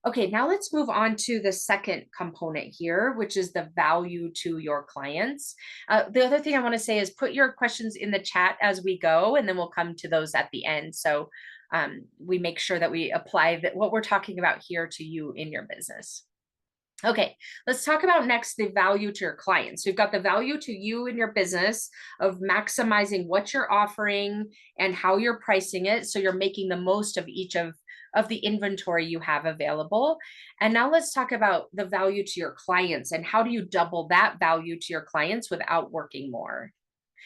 Okay, now let's move on to the second component here, which is the value to your clients. The other thing I want to say is put your questions in the chat as we go, and then we'll come to those at the end. So we make sure that we apply what we're talking about here to you in your business. Okay, let's talk about next the value to your clients. So you've got the value to you and your business of maximizing what you're offering and how you're pricing it. So you're making the most of each of the inventory you have available. And now let's talk about the value to your clients and how do you double that value to your clients without working more?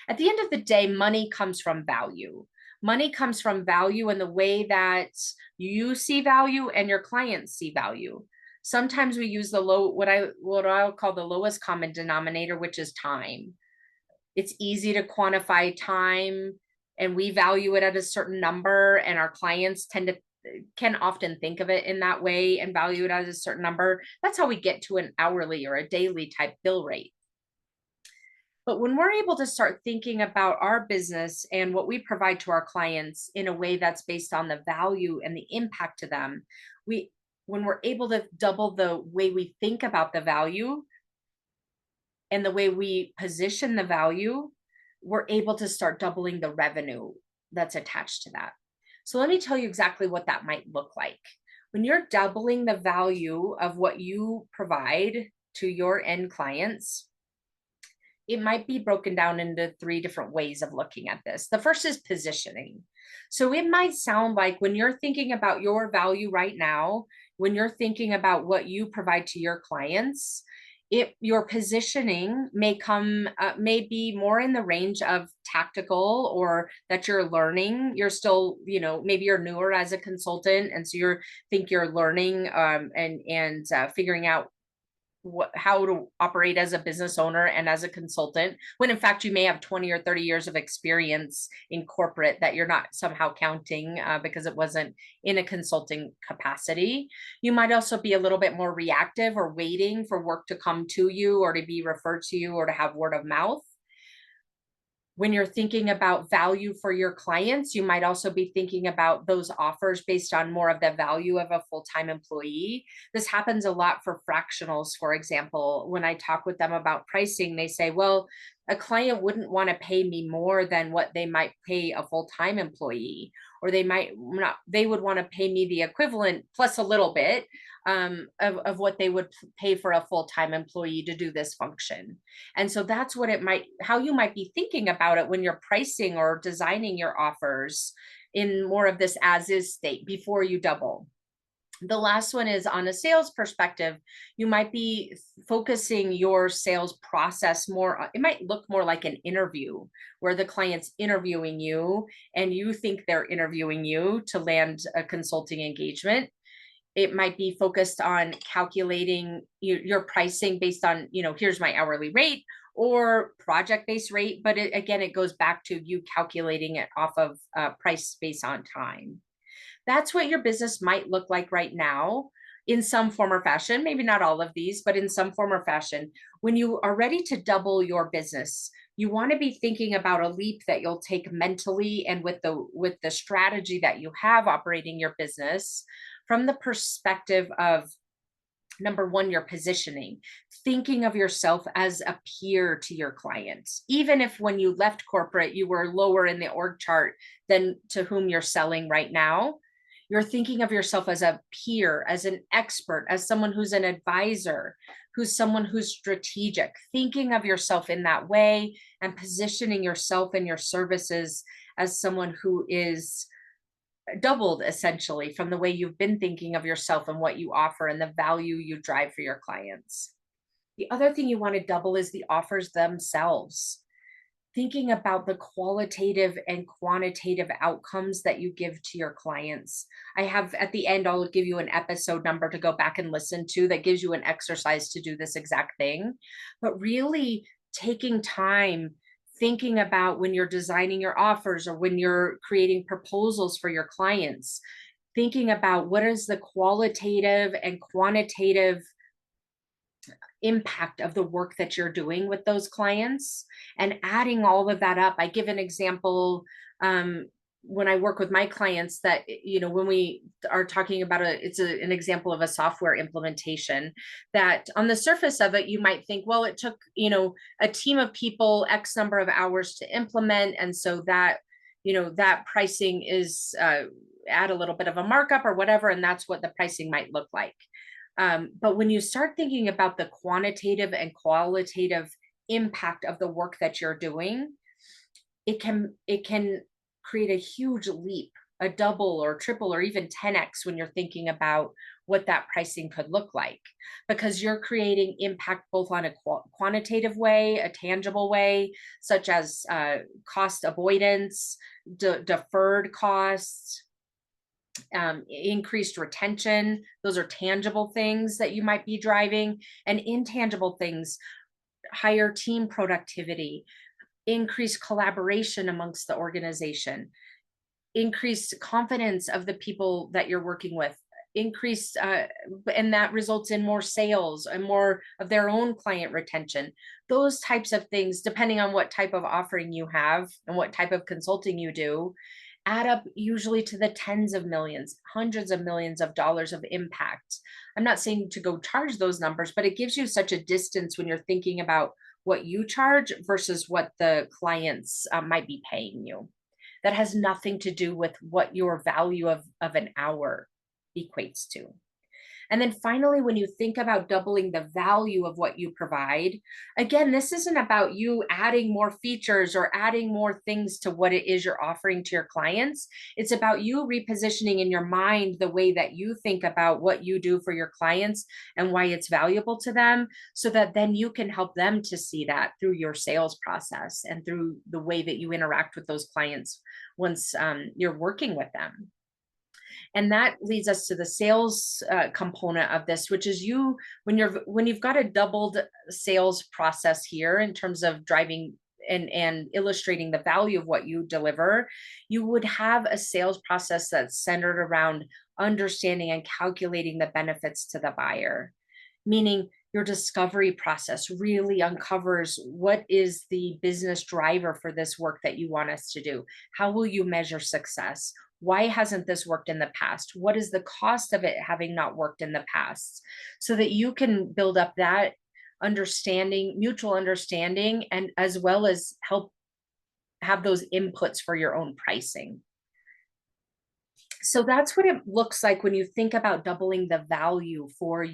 At the end of the day, money comes from value. Money comes from value in the way that you see value and your clients see value. Sometimes we use the what I'll call the lowest common denominator, which is time. It's easy to quantify time and we value it at a certain number, and our clients can often think of it in that way and value it as a certain number. That's how we get to an hourly or a daily type bill rate. But when we're able to start thinking about our business and what we provide to our clients in a way that's based on the value and the impact to them, we when we're able to double the way we think about the value and the way we position the value, we're able to start doubling the revenue that's attached to that. So let me tell you exactly what that might look like. When you're doubling the value of what you provide to your end clients, it might be broken down into three different ways of looking at this. The first is positioning. So it might sound like when you're thinking about your value right now, when you're thinking about what you provide to your clients, your positioning may be more in the range of tactical, or that you're learning. You're still, maybe you're newer as a consultant, and so you're learning and figuring out how to operate as a business owner and as a consultant, when in fact you may have 20 or 30 years of experience in corporate that you're not somehow counting because it wasn't in a consulting capacity. You might also be a little bit more reactive or waiting for work to come to you or to be referred to you or to have word of mouth. When you're thinking about value for your clients, you might also be thinking about those offers based on more of the value of a full-time employee. This happens a lot for fractionals, for example. When I talk with them about pricing, they say, well, a client wouldn't want to pay me more than what they might pay a full-time employee, or they would want to pay me the equivalent plus a little bit of what they would pay for a full-time employee to do this function. And so that's how you might be thinking about it when you're pricing or designing your offers in more of this as is state before you double. The last one is on a sales perspective. You might be focusing your sales process more. It might look more like an interview where the client's interviewing you and you think they're interviewing you to land a consulting engagement. It might be focused on calculating your pricing based on, here's my hourly rate or project-based rate. But again, it goes back to you calculating it off of price based on time. That's what your business might look like right now in some form or fashion. Maybe not all of these, but in some form or fashion. When you are ready to double your business, you want to be thinking about a leap that you'll take mentally and with the strategy that you have operating your business from the perspective of, number one, your positioning, thinking of yourself as a peer to your clients. Even if when you left corporate, you were lower in the org chart than to whom you're selling right now, you're thinking of yourself as a peer, as an expert, as someone who's an advisor, who's someone who's strategic, thinking of yourself in that way and positioning yourself and your services as someone who is doubled essentially from the way you've been thinking of yourself and what you offer and the value you drive for your clients. The other thing you want to double is the offers themselves. Thinking about the qualitative and quantitative outcomes that you give to your clients. I have at the end, I'll give you an episode number to go back and listen to that gives you an exercise to do this exact thing. But really taking time thinking about when you're designing your offers or when you're creating proposals for your clients, thinking about what is the qualitative and quantitative impact of the work that you're doing with those clients and adding all of that up. I give an example. when I work with my clients that, when we are talking about an example of a software implementation, that on the surface of it, you might think, well, it took, a team of people X number of hours to implement. And so that, that pricing is add a little bit of a markup or whatever. And that's what the pricing might look like. But when you start thinking about the quantitative and qualitative impact of the work that you're doing, it can create a huge leap, a double or triple or even 10x when you're thinking about what that pricing could look like, because you're creating impact both on a quantitative way, a tangible way, such as cost avoidance, deferred costs, increased retention. Those are tangible things that you might be driving, and intangible things, higher team productivity, increased collaboration amongst the organization, increased confidence of the people that you're working with, increased, and that results in more sales and more of their own client retention. Those types of things, depending on what type of offering you have and what type of consulting you do, add up usually to the tens of millions, hundreds of millions of dollars of impact. I'm not saying to go charge those numbers, but it gives you such a distance when you're thinking about what you charge versus what the clients might be paying you. That has nothing to do with what your value of an hour equates to. And then finally, when you think about doubling the value of what you provide, again, this isn't about you adding more features or adding more things to what it is you're offering to your clients. It's about you repositioning in your mind the way that you think about what you do for your clients and why it's valuable to them, so that then you can help them to see that through your sales process and through the way that you interact with those clients once you're working with them. And that leads us to the sales component of this, which is when you've got a doubled sales process here in terms of driving and illustrating the value of what you deliver, you would have a sales process that's centered around understanding and calculating the benefits to the buyer, meaning your discovery process really uncovers what is the business driver for this work that you want us to do. How will you measure success? Why hasn't this worked in the past? What is the cost of it having not worked in the past? So that you can build up that understanding, mutual understanding, and as well as help have those inputs for your own pricing. So that's what it looks like when you think about doubling the value for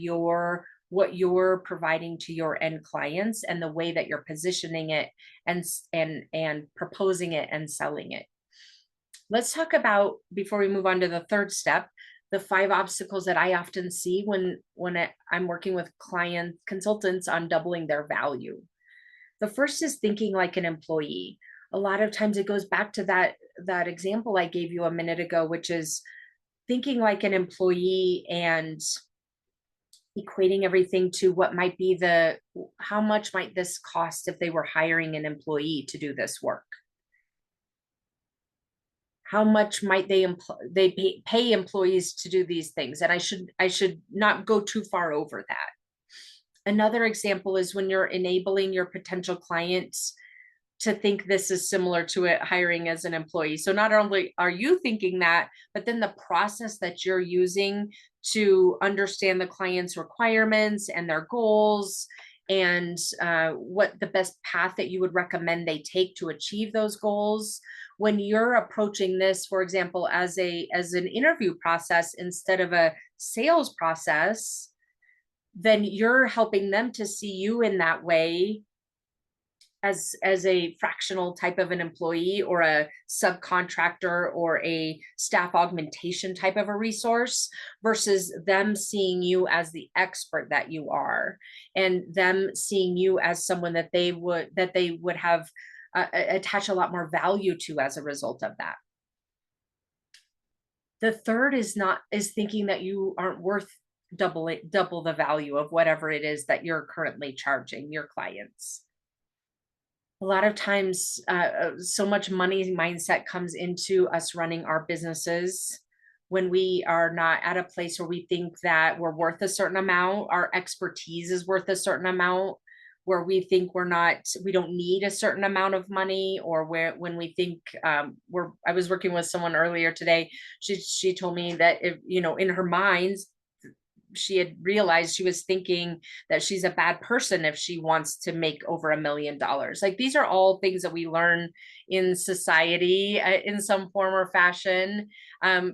what you're providing to your end clients and the way that you're positioning it and proposing it and selling it. Let's talk about, before we move on to the third step, the 5 obstacles that I often see when I'm working with consultants on doubling their value. The first is thinking like an employee. A lot of times it goes back to that example I gave you a minute ago, which is thinking like an employee and equating everything to what might be how much might this cost if they were hiring an employee to do this work? How much might they pay employees to do these things? And I should not go too far over that. Another example is when you're enabling your potential clients to think this is similar to it hiring as an employee. So not only are you thinking that, but then the process that you're using to understand the client's requirements and their goals and what the best path that you would recommend they take to achieve those goals. When you're approaching this, for example, as an interview process instead of a sales process, then you're helping them to see you in that way as a fractional type of an employee or a subcontractor or a staff augmentation type of a resource, versus them seeing you as the expert that you are, and them seeing you as someone that they would have attach a lot more value to as a result of that. The third is thinking that you aren't worth double the value of whatever it is that you're currently charging your clients. A lot of times, so much money mindset comes into us running our businesses when we are not at a place where we think that we're worth a certain amount, our expertise is worth a certain amount. where we think we don't need a certain amount of money, or where when we think I was working with someone earlier today. She told me that if, in her minds, she had realized she was thinking that she's a bad person if she wants to make over $1 million. Like, these are all things that we learn in society in some form or fashion.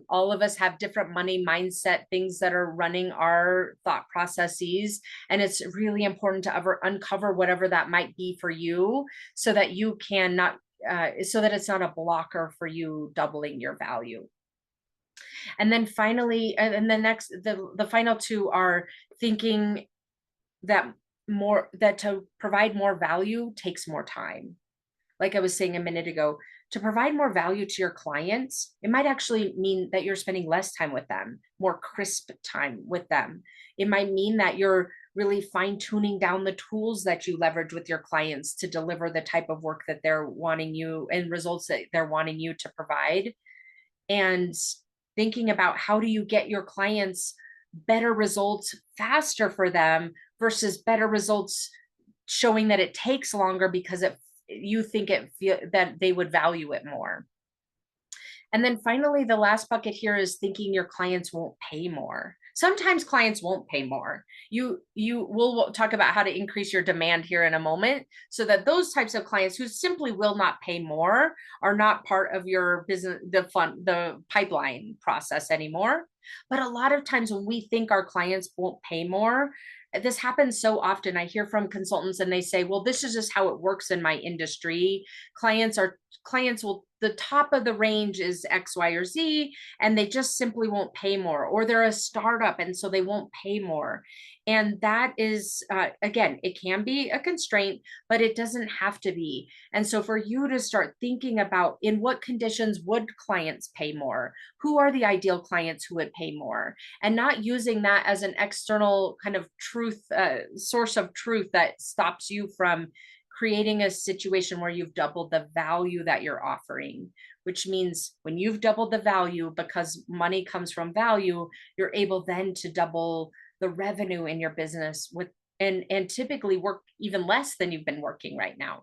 All of us have different money mindset things that are running our thought processes. And it's really important to uncover whatever that might be for you, so that you can not, so that it's not a blocker for you doubling your value. And then finally, and the final two are thinking that to provide more value takes more time. Like I was saying a minute ago, to provide more value to your clients, it might actually mean that you're spending less time with them, more crisp time with them. It might mean that you're really fine tuning down the tools that you leverage with your clients to deliver the type of work that they're wanting you and results that they're wanting you to provide. And thinking about how do you get your clients better results faster for them versus better results showing that it takes longer because you think that they would value it more. And then finally, the last bucket here is thinking your clients won't pay more. Sometimes clients won't pay more. We'll talk about how to increase your demand here in a moment, so that those types of clients who simply will not pay more are not part of your business, the pipeline process anymore. But a lot of times when we think our clients won't pay more, this happens so often. I hear from consultants and they say, well, this is just how it works in my industry. Clients will, the top of the range is X, Y, or Z, and they just simply won't pay more, or they're a startup and so they won't pay more. And that is, again, it can be a constraint, but it doesn't have to be. And so for you to start thinking about, in what conditions would clients pay more? Who are the ideal clients who would pay more? And not using that as an external kind of truth, source of truth that stops you from creating a situation where you've doubled the value that you're offering, which means when you've doubled the value, because money comes from value, you're able then to double the revenue in your business and typically work even less than you've been working right now.